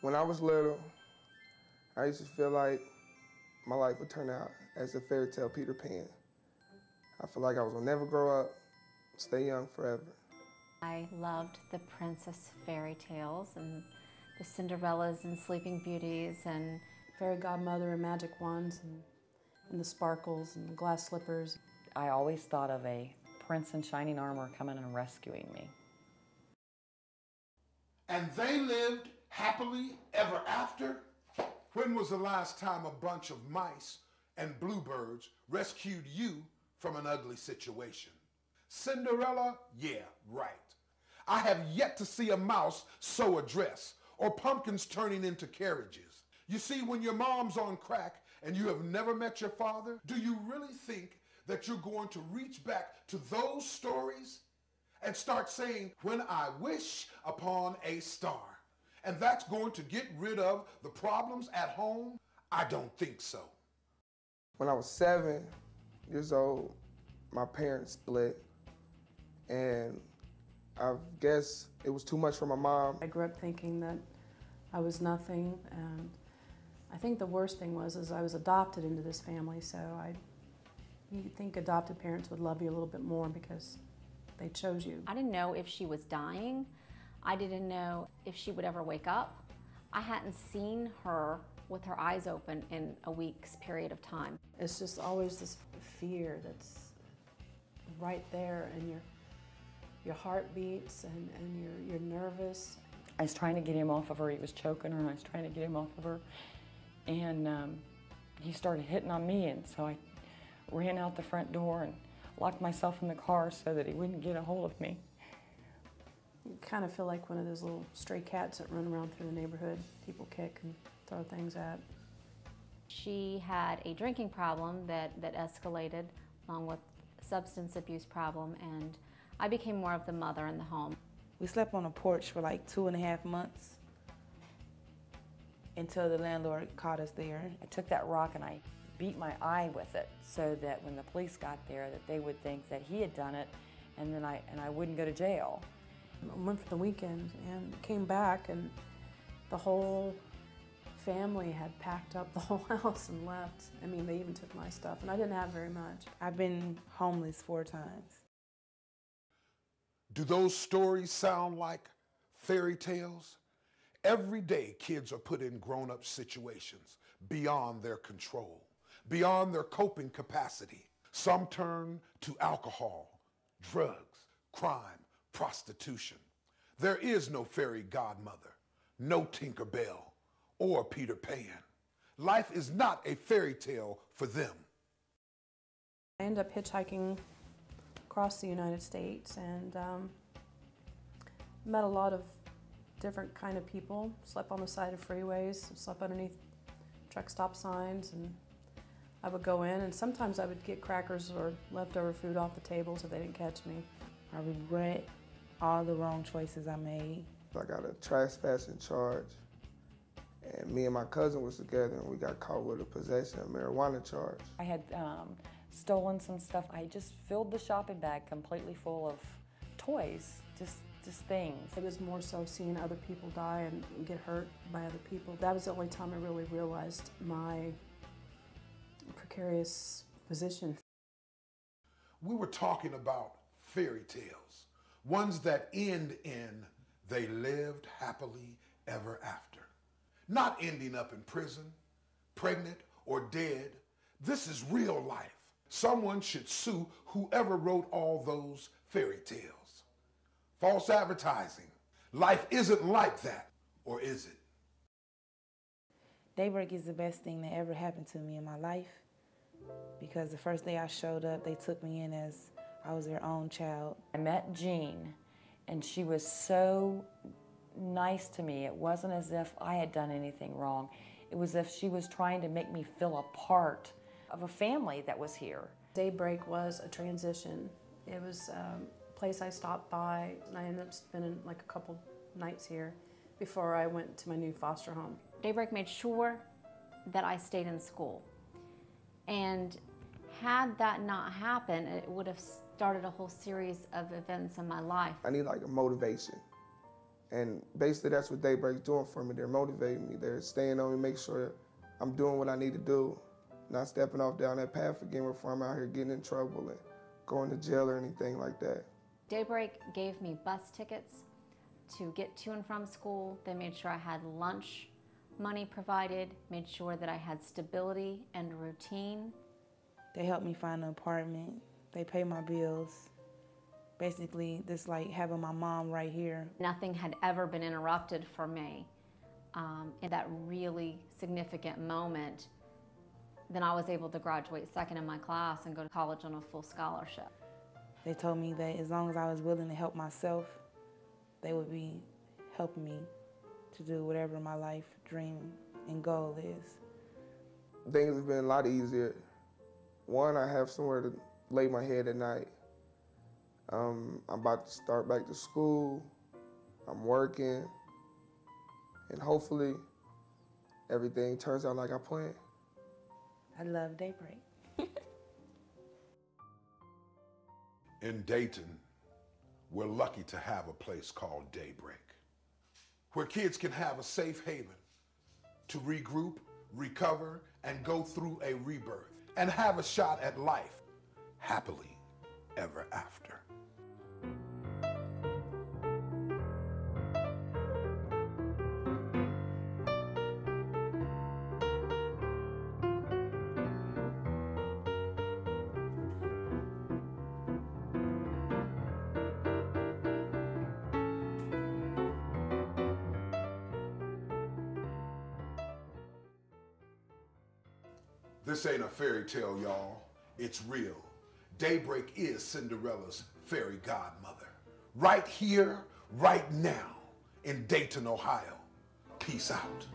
When I was little, I used to feel like my life would turn out as a fairy tale Peter Pan. I feel like I was gonna never grow up, stay young forever. I loved the princess fairy tales and the Cinderellas and Sleeping Beauties and fairy godmother and magic wands and the sparkles and the glass slippers. I always thought of a prince in shining armor coming and rescuing me. And they lived happily ever after? When was the last time a bunch of mice and bluebirds rescued you from an ugly situation? Cinderella? Yeah, right. I have yet to see a mouse sew a dress or pumpkins turning into carriages. You see, when your mom's on crack and you have never met your father, do you really think that you're going to reach back to those stories and start saying, when I wish upon a star? And that's going to get rid of the problems at home? I don't think so. When I was 7 years old, my parents split, and I guess it was too much for my mom. I grew up thinking that I was nothing, and I think the worst thing was I was adopted into this family, so you'd think adopted parents would love you a little bit more because they chose you. I didn't know if she was dying. I didn't know if she would ever wake up. I hadn't seen her with her eyes open in a week's period of time. It's just always this fear that's right there, and your heart beats and you're nervous. I was trying to get him off of her. He was choking her, and I was trying to get him off of her. And he started hitting on me, and so I ran out the front door and locked myself in the car so that he wouldn't get a hold of me. You kind of feel like one of those little stray cats that run around through the neighborhood, people kick and throw things at. She had a drinking problem that escalated along with a substance abuse problem, and I became more of the mother in the home. We slept on a porch for like 2.5 months until the landlord caught us there. I took that rock and I beat my eye with it so that when the police got there that they would think that he had done it, and then I wouldn't go to jail. I went for the weekend and came back, and the whole family had packed up the whole house and left. I mean, they even took my stuff, and I didn't have very much. I've been homeless 4 times. Do those stories sound like fairy tales? Every day, kids are put in grown-up situations beyond their control, beyond their coping capacity. Some turn to alcohol, drugs, crime, prostitution. There is no fairy godmother, no Tinker Bell, or Peter Pan. Life is not a fairy tale for them. I ended up hitchhiking across the United States and met a lot of different kind of people. Slept on the side of freeways, slept underneath truck stop signs, and I would go in, and sometimes I would get crackers or leftover food off the table so they didn't catch me. I regret all the wrong choices I made. I got a trespassing charge, and me and my cousin was together, and we got caught with a possession of marijuana charge. I had stolen some stuff. I just filled the shopping bag completely full of toys, just things. It was more so seeing other people die and get hurt by other people. That was the only time I really realized my precarious position. We were talking about fairy tales, ones that end in they lived happily ever after. Not ending up in prison, pregnant, or dead. This is real life. Someone should sue whoever wrote all those fairy tales. False advertising. Life isn't like that, or is it? Daybreak is the best thing that ever happened to me in my life, because the first day I showed up, they took me in as I was their own child. I met Jean, and she was so nice to me. It wasn't as if I had done anything wrong. It was as if she was trying to make me feel a part of a family that was here. Daybreak was a transition. It was a place I stopped by, and I ended up spending like a couple nights here before I went to my new foster home. Daybreak made sure that I stayed in school. And had that not happened, it would have started a whole series of events in my life. I need like a motivation. And basically that's what Daybreak's doing for me. They're motivating me. They're staying on me, make sure I'm doing what I need to do, not stepping off down that path again before I'm out here getting in trouble and going to jail or anything like that. Daybreak gave me bus tickets to get to and from school. They made sure I had lunch money provided, made sure that I had stability and routine. They helped me find an apartment. They pay my bills. Basically, this like having my mom right here. Nothing had ever been interrupted for me. In that really significant moment, then I was able to graduate second in my class and go to college on a full scholarship. They told me that as long as I was willing to help myself, they would be helping me to do whatever my life dream and goal is. Things have been a lot easier. One, I have somewhere to lay my head at night. I'm about to start back to school. I'm working. And hopefully everything turns out like I planned. I love Daybreak. In Dayton, we're lucky to have a place called Daybreak, where kids can have a safe haven to regroup, recover, and go through a rebirth, and have a shot at life happily ever after. This ain't a fairy tale, y'all. It's real. Daybreak is Cinderella's fairy godmother. Right here, right now, in Dayton, Ohio. Peace out.